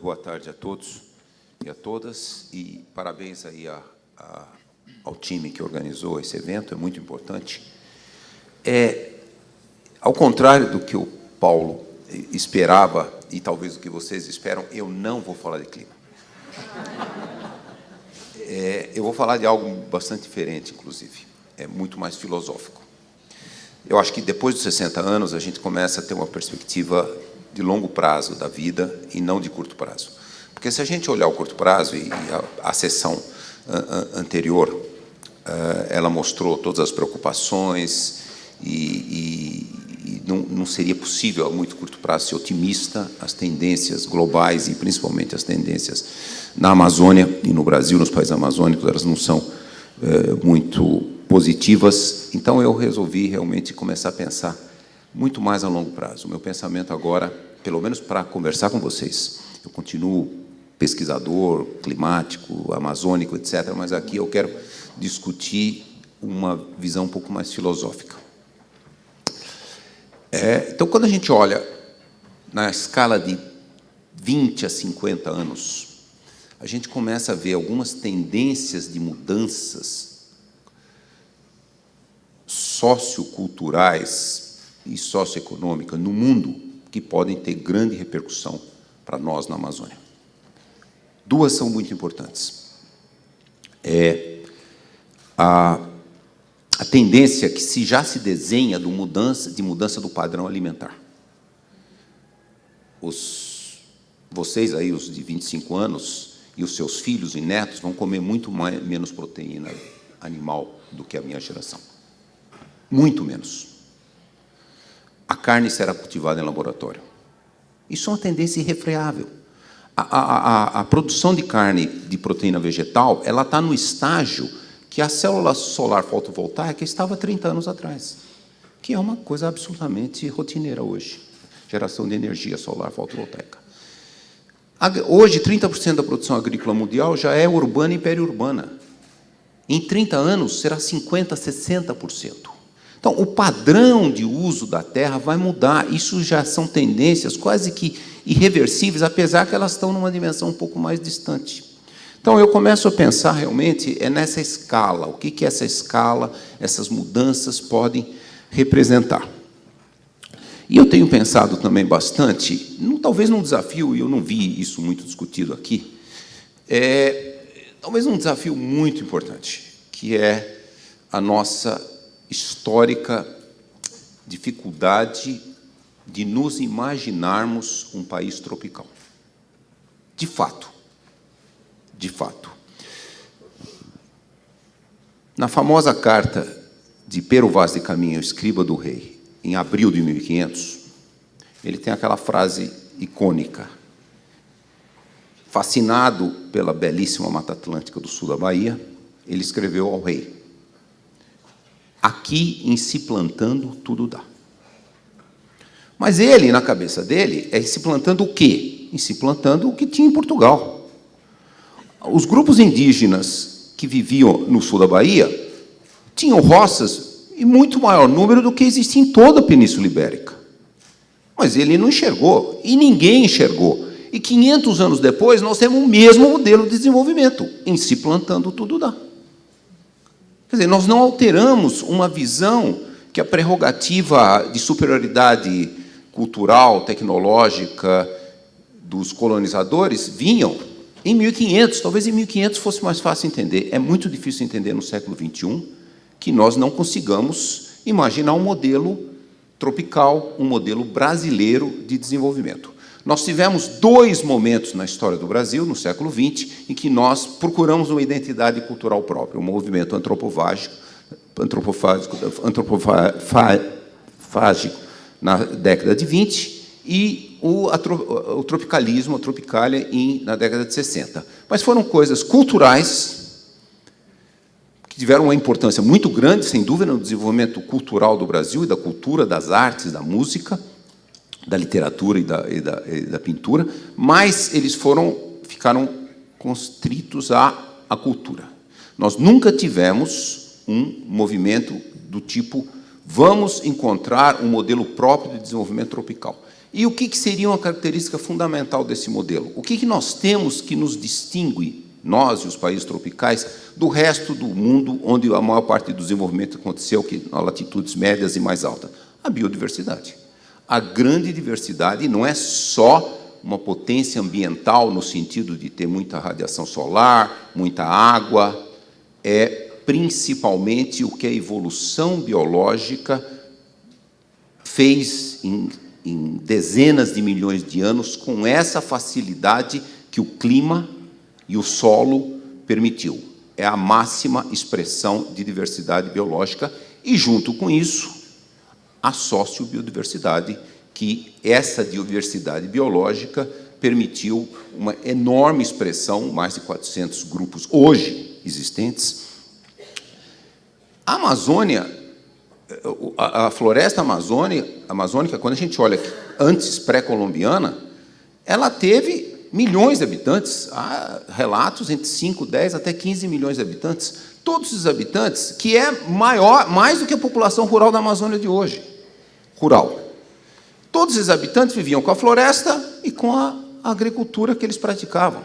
Boa tarde a todos e a todas, e parabéns aí ao time que organizou esse evento, é muito importante. Ao contrário do que o Paulo esperava, e talvez do que vocês esperam, eu não vou falar de clima. Eu vou falar de algo bastante diferente, inclusive, é muito mais filosófico. Eu acho que depois dos 60 anos a gente começa a ter uma perspectiva de longo prazo da vida e não de curto prazo. Porque se a gente olhar o curto prazo, e a sessão anterior, ela mostrou todas as preocupações e não seria possível a muito curto prazo ser otimista, as tendências globais e principalmente as tendências na Amazônia e no Brasil, nos países amazônicos, elas não são muito positivas. Então eu resolvi realmente começar a pensar muito mais a longo prazo. O meu pensamento agora, pelo menos para conversar com vocês, eu continuo pesquisador climático, amazônico, etc., mas aqui eu quero discutir uma visão um pouco mais filosófica. Então, quando a gente olha na escala de 20 a 50 anos, a gente começa a ver algumas tendências de mudanças socioculturais e socioeconômicas no mundo que podem ter grande repercussão para nós na Amazônia. Duas são muito importantes. A tendência que já se desenha de mudança do padrão alimentar. Vocês aí, os de 25 anos, e os seus filhos e netos vão comer muito menos proteína animal do que a minha geração. Muito menos. A carne será cultivada em laboratório. Isso é uma tendência irrefreável. A produção de carne de proteína vegetal, ela está no estágio que a célula solar fotovoltaica estava 30 anos atrás, que é uma coisa absolutamente rotineira hoje, geração de energia solar fotovoltaica. Hoje, 30% da produção agrícola mundial já é urbana e periurbana. Em 30 anos, será 50%, 60%. Então, o padrão de uso da terra vai mudar. Isso já são tendências quase que irreversíveis, apesar que elas estão numa dimensão um pouco mais distante. Então, eu começo a pensar realmente nessa escala. O que essa escala, essas mudanças podem representar? E eu tenho pensado também bastante, talvez num desafio, e eu não vi isso muito discutido aqui, talvez um desafio muito importante, que é a nossa histórica dificuldade de nos imaginarmos um país tropical. De fato. De fato. Na famosa carta de Pero Vaz de Caminha, escriba do rei, em abril de 1500, ele tem aquela frase icônica. Fascinado pela belíssima Mata Atlântica do sul da Bahia, ele escreveu ao rei: aqui, em se plantando, tudo dá. Mas ele, na cabeça dele, se plantando o quê? Em se plantando o que tinha em Portugal. Os grupos indígenas que viviam no sul da Bahia tinham roças em muito maior número do que existia em toda a Península Ibérica. Mas ele não enxergou, e ninguém enxergou. E 500 anos depois, nós temos o mesmo modelo de desenvolvimento. Em se plantando, tudo dá. Quer dizer, nós não alteramos uma visão que a prerrogativa de superioridade cultural, tecnológica dos colonizadores vinham em 1500. Talvez em 1500 fosse mais fácil entender. É muito difícil entender no século XXI que nós não consigamos imaginar um modelo tropical, um modelo brasileiro de desenvolvimento. Nós tivemos dois momentos na história do Brasil, no século XX, em que nós procuramos uma identidade cultural própria, um movimento antropofágico na década de 20 e o tropicalismo, a tropicália, na década de 60. Mas foram coisas culturais que tiveram uma importância muito grande, sem dúvida, no desenvolvimento cultural do Brasil e da cultura, das artes, da música, da literatura e da pintura, mas eles ficaram constritos à cultura. Nós nunca tivemos um movimento do tipo vamos encontrar um modelo próprio de desenvolvimento tropical. E o que seria uma característica fundamental desse modelo? O que nós temos que nos distingue, nós e os países tropicais, do resto do mundo, onde a maior parte do desenvolvimento aconteceu nas latitudes médias e mais altas? A biodiversidade. A grande diversidade não é só uma potência ambiental, no sentido de ter muita radiação solar, muita água, é principalmente o que a evolução biológica fez em dezenas de milhões de anos, com essa facilidade que o clima e o solo permitiu. É a máxima expressão de diversidade biológica e, junto com isso, a sociobiodiversidade, que essa diversidade biológica permitiu uma enorme expressão, mais de 400 grupos hoje existentes. A Amazônia, a floresta amazônica, quando a gente olha antes pré-colombiana, ela teve milhões de habitantes, há relatos entre 5, 10 até 15 milhões de habitantes. Todos esses habitantes, que é mais do que a população rural da Amazônia de hoje. Rural. Todos esses habitantes viviam com a floresta e com a agricultura que eles praticavam,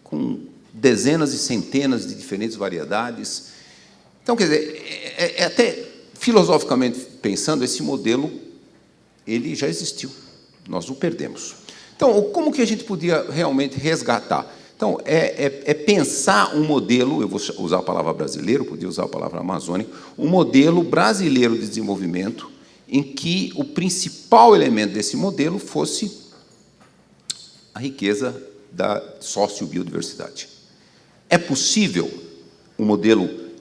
com dezenas e centenas de diferentes variedades. Então, quer dizer, até filosoficamente pensando, esse modelo ele já existiu, nós o perdemos. Então, como que a gente podia realmente resgatar? Então, pensar um modelo, eu vou usar a palavra brasileiro, podia usar a palavra amazônico, um modelo brasileiro de desenvolvimento em que o principal elemento desse modelo fosse a riqueza da sociobiodiversidade. É possível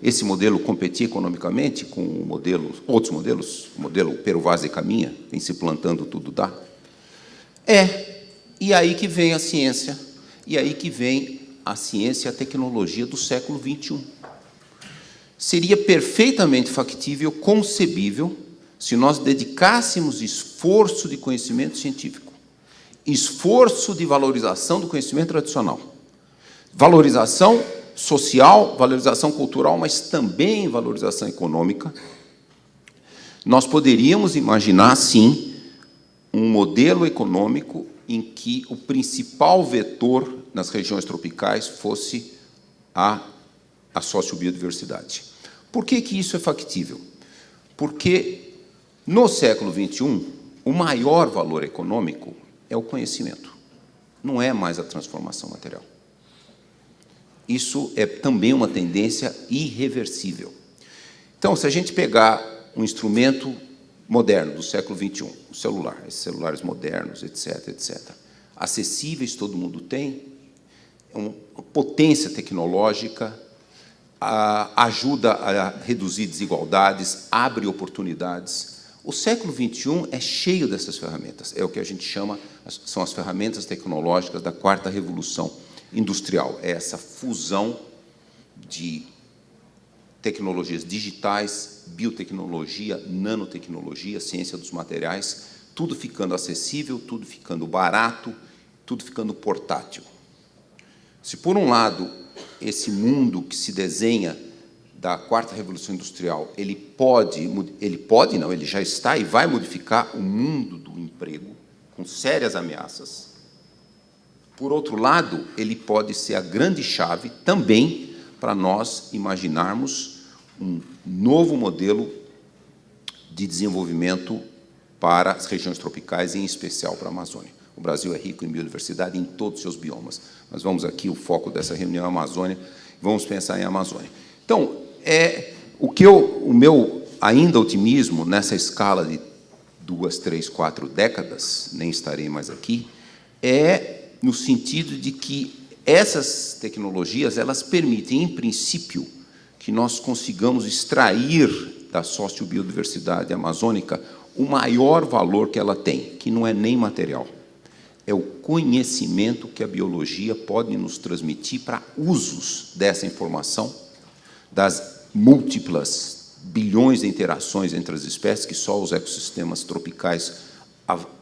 esse modelo competir economicamente com outros modelos? O modelo Pero Vaz e Caminha, em se plantando tudo dá? E aí que vem a ciência, e a tecnologia do século XXI. Seria perfeitamente factível, concebível, se nós dedicássemos esforço de conhecimento científico, esforço de valorização do conhecimento tradicional, valorização social, valorização cultural, mas também valorização econômica, nós poderíamos imaginar, sim, um modelo econômico em que o principal vetor nas regiões tropicais fosse a sociobiodiversidade. Por que isso é factível? Porque, no século XXI, o maior valor econômico é o conhecimento, não é mais a transformação material. Isso é também uma tendência irreversível. Então, se a gente pegar um instrumento moderno do século XXI, o celular, esses celulares modernos, etc., etc., acessíveis, todo mundo tem, é uma potência tecnológica, ajuda a reduzir desigualdades, abre oportunidades. O século XXI é cheio dessas ferramentas, é o que a gente chama, são as ferramentas tecnológicas da quarta revolução industrial, é essa fusão de tecnologias digitais, biotecnologia, nanotecnologia, ciência dos materiais, tudo ficando acessível, tudo ficando barato, tudo ficando portátil. Se, por um lado, esse mundo que se desenha da quarta revolução industrial, ele já está e vai modificar o mundo do emprego, com sérias ameaças. Por outro lado, ele pode ser a grande chave também para nós imaginarmos um novo modelo de desenvolvimento para as regiões tropicais, em especial para a Amazônia. O Brasil é rico em biodiversidade em todos os seus biomas. Mas vamos aqui, o foco dessa reunião é a Amazônia, vamos pensar em Amazônia. Então, o meu ainda otimismo nessa escala de 2, 3, 4 décadas, nem estarei mais aqui, no sentido de que essas tecnologias, elas permitem, em princípio, que nós consigamos extrair da sociobiodiversidade amazônica o maior valor que ela tem, que não é nem material. É o conhecimento que a biologia pode nos transmitir para usos dessa informação, das múltiplas bilhões de interações entre as espécies, que só os ecossistemas tropicais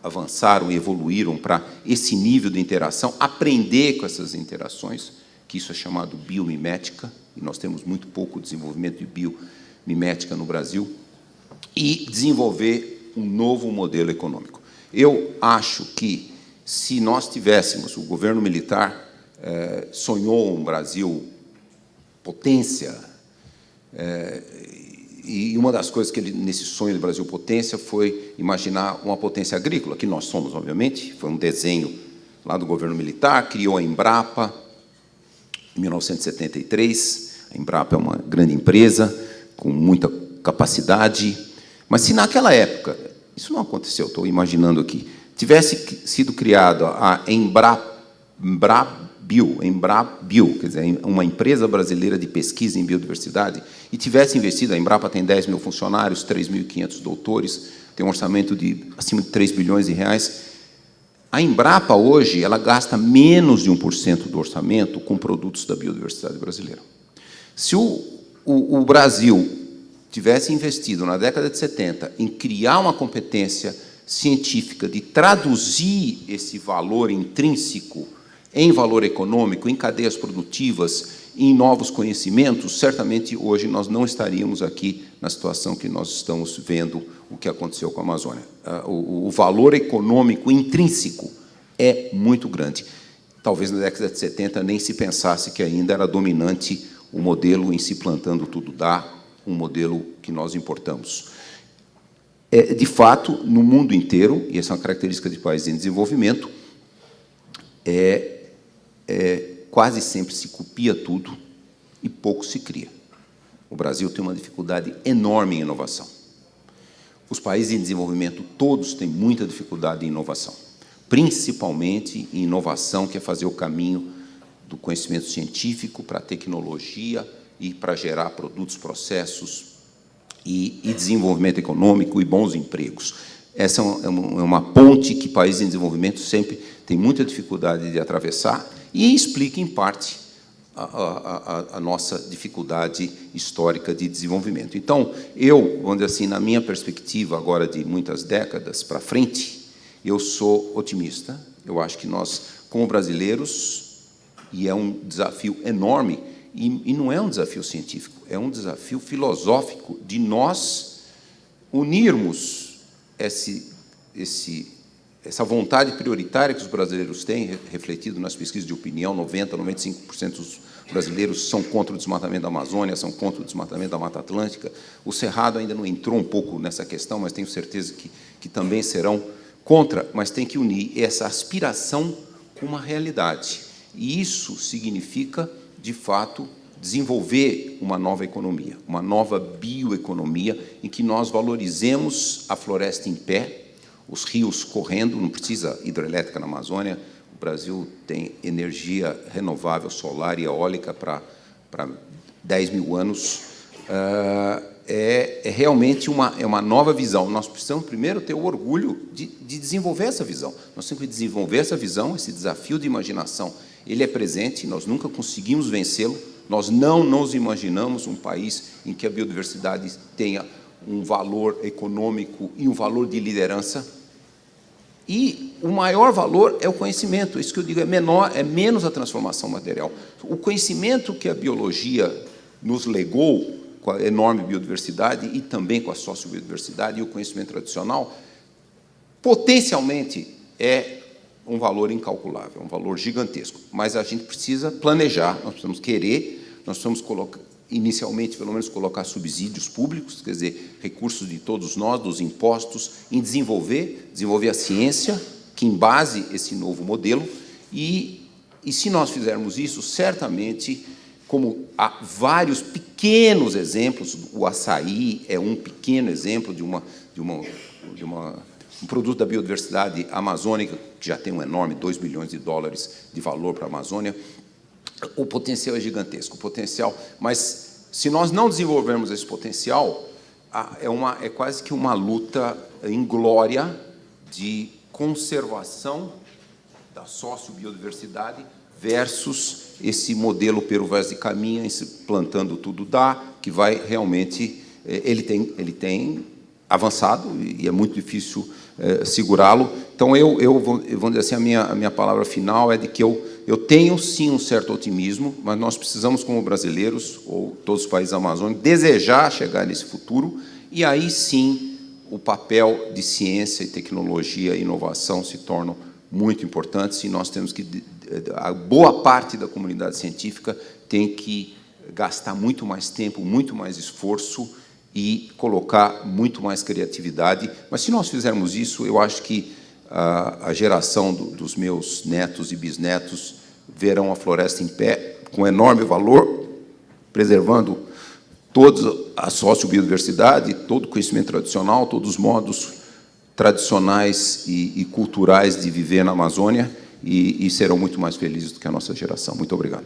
avançaram e evoluíram para esse nível de interação, aprender com essas interações, que isso é chamado biomimética, e nós temos muito pouco desenvolvimento de biomimética no Brasil, e desenvolver um novo modelo econômico. Eu acho que, se nós tivéssemos, o governo militar sonhou um Brasil potência, e uma das coisas que ele, nesse sonho do Brasil potência, foi imaginar uma potência agrícola, que nós somos, obviamente, foi um desenho lá do governo militar, criou a Embrapa, em 1973, a Embrapa é uma grande empresa, com muita capacidade, mas se naquela época, isso não aconteceu, estou imaginando aqui, tivesse sido criada a Embrabio, quer dizer, uma empresa brasileira de pesquisa em biodiversidade, e tivesse investido, a Embrapa tem 10 mil funcionários, 3.500 doutores, tem um orçamento de acima de 3 bilhões de reais. A Embrapa, hoje, ela gasta menos de 1% do orçamento com produtos da biodiversidade brasileira. Se o Brasil tivesse investido, na década de 70, em criar uma competência científica de traduzir esse valor intrínseco em valor econômico, em cadeias produtivas, em novos conhecimentos, certamente hoje nós não estaríamos aqui na situação que nós estamos vendo o que aconteceu com a Amazônia. O valor econômico intrínseco é muito grande. Talvez na década de 70 nem se pensasse que ainda era dominante o modelo em se plantando tudo dá, um modelo que nós importamos. De fato, no mundo inteiro, e essa é uma característica de países em desenvolvimento, quase sempre se copia tudo e pouco se cria. O Brasil tem uma dificuldade enorme em inovação. Os países em desenvolvimento todos têm muita dificuldade em inovação, principalmente em inovação, que é fazer o caminho do conhecimento científico para a tecnologia e para gerar produtos, processos e desenvolvimento econômico e bons empregos. Essa é uma ponte que países em desenvolvimento sempre têm muita dificuldade de atravessar e explica, em parte, a nossa dificuldade histórica de desenvolvimento. Então, vamos dizer assim, na minha perspectiva, agora de muitas décadas para frente, eu sou otimista. Eu acho que nós, como brasileiros, e é um desafio enorme, e não é um desafio científico, é um desafio filosófico de nós unirmos essa vontade prioritária que os brasileiros têm, refletido nas pesquisas de opinião, 90%, 95% dos brasileiros são contra o desmatamento da Amazônia, são contra o desmatamento da Mata Atlântica. O Cerrado ainda não entrou um pouco nessa questão, mas tenho certeza que também serão contra, mas tem que unir essa aspiração com uma realidade. E isso significa, de fato, desenvolver uma nova economia, uma nova bioeconomia, em que nós valorizemos a floresta em pé, os rios correndo, não precisa hidrelétrica na Amazônia, o Brasil tem energia renovável, solar e eólica para 10 mil anos. Realmente uma nova visão. Nós precisamos, primeiro, ter o orgulho de desenvolver essa visão. Nós temos que desenvolver essa visão, esse desafio de imaginação. Ele é presente, nós nunca conseguimos vencê-lo, nós não nos imaginamos um país em que a biodiversidade tenha um valor econômico e um valor de liderança. E o maior valor é o conhecimento. Isso que eu digo é menos a transformação material. O conhecimento que a biologia nos legou, com a enorme biodiversidade e também com a sociobiodiversidade e o conhecimento tradicional, potencialmente é um valor incalculável, um valor gigantesco. Mas a gente precisa planejar, nós precisamos querer, nós precisamos colocar, inicialmente, pelo menos, colocar subsídios públicos, quer dizer, recursos de todos nós, dos impostos, em desenvolver a ciência que embase esse novo modelo, e se nós fizermos isso, certamente, como há vários pequenos exemplos, o açaí é um pequeno exemplo de um produto da biodiversidade amazônica, que já tem um enorme $2 bilhões de valor para a Amazônia. O potencial é gigantesco, mas se nós não desenvolvermos esse potencial, é quase que uma luta inglória de conservação da sociobiodiversidade versus esse modelo Peru Vaz de Caminha, esse plantando tudo dá, que vai realmente... Ele tem avançado e é muito difícil segurá-lo. Então, vamos dizer assim, a minha palavra final é de que eu tenho, sim, um certo otimismo, mas nós precisamos, como brasileiros, ou todos os países amazônicos, desejar chegar nesse futuro, e aí, sim, o papel de ciência e tecnologia e inovação se tornam muito importantes, e nós temos que, a boa parte da comunidade científica tem que gastar muito mais tempo, muito mais esforço e colocar muito mais criatividade. Mas, se nós fizermos isso, eu acho que a geração dos meus netos e bisnetos verão a floresta em pé, com enorme valor, preservando toda a sociobiodiversidade, todo o conhecimento tradicional, todos os modos tradicionais e culturais de viver na Amazônia, e serão muito mais felizes do que a nossa geração. Muito obrigado.